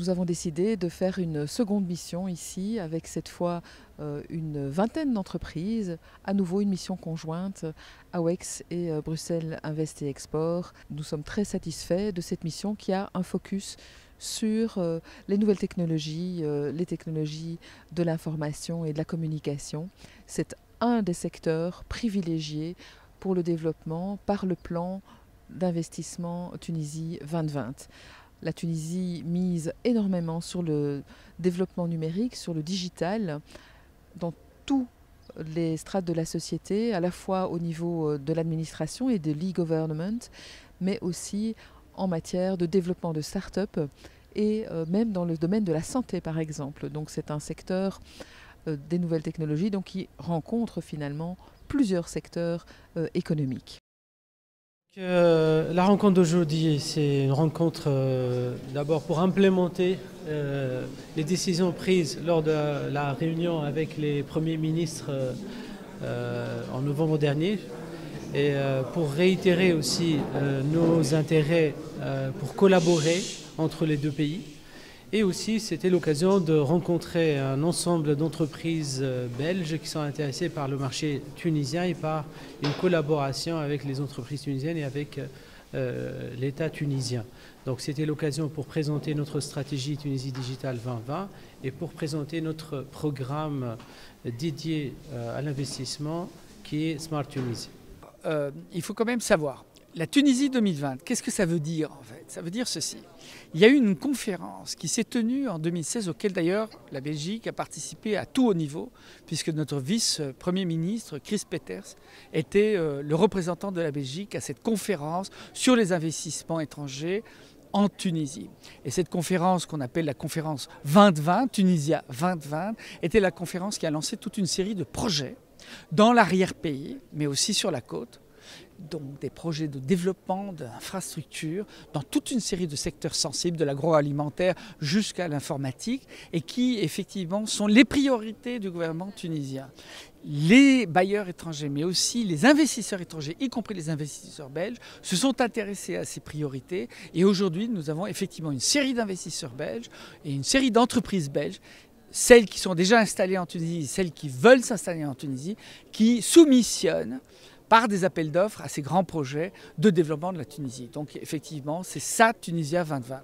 nous avons décidé de faire une seconde mission ici, avec cette fois une vingtaine d'entreprises, à nouveau une mission conjointe, AWEX et Bruxelles Invest et Export. Nous sommes très satisfaits de cette mission qui a un focus sur les nouvelles technologies, les technologies de l'information et de la communication. C'est un des secteurs privilégiés pour le développement par le plan d'investissement Tunisie 2020. La Tunisie mise énormément sur le développement numérique, sur le digital, dans tous les strates de la société, à la fois au niveau de l'administration et de l'e-government, mais aussi en matière de développement de start-up et même dans le domaine de la santé, par exemple. Donc c'est un secteur des nouvelles technologies donc, qui rencontre finalement plusieurs secteurs économiques. La rencontre d'aujourd'hui, c'est une rencontre d'abord pour implémenter les décisions prises lors de la réunion avec les premiers ministres en novembre dernier et pour réitérer aussi nos intérêts pour collaborer entre les deux pays. Et aussi, c'était l'occasion de rencontrer un ensemble d'entreprises belges qui sont intéressées par le marché tunisien et par une collaboration avec les entreprises tunisiennes et avec l'État tunisien. Donc c'était l'occasion pour présenter notre stratégie Tunisie Digital 2020 et pour présenter notre programme dédié à l'investissement qui est Smart Tunisie. Il faut quand même savoir. La Tunisie 2020, qu'est-ce que ça veut dire en fait? Ça veut dire ceci. Il y a eu une conférence qui s'est tenue en 2016, auquel d'ailleurs la Belgique a participé à tout haut niveau, puisque notre vice-premier ministre, Chris Peeters, était le représentant de la Belgique à cette conférence sur les investissements étrangers en Tunisie. Et cette conférence qu'on appelle la conférence 2020, Tunisia 2020, était la conférence qui a lancé toute une série de projets dans l'arrière-pays, mais aussi sur la côte. Donc des projets de développement d'infrastructures dans toute une série de secteurs sensibles, de l'agroalimentaire jusqu'à l'informatique, et qui effectivement sont les priorités du gouvernement tunisien. Les bailleurs étrangers, mais aussi les investisseurs étrangers, y compris les investisseurs belges, se sont intéressés à ces priorités. Et aujourd'hui, nous avons effectivement une série d'investisseurs belges et une série d'entreprises belges, celles qui sont déjà installées en Tunisie, celles qui veulent s'installer en Tunisie, qui soumissionnent par des appels d'offres à ces grands projets de développement de la Tunisie. Donc effectivement, c'est ça Tunisia 2020.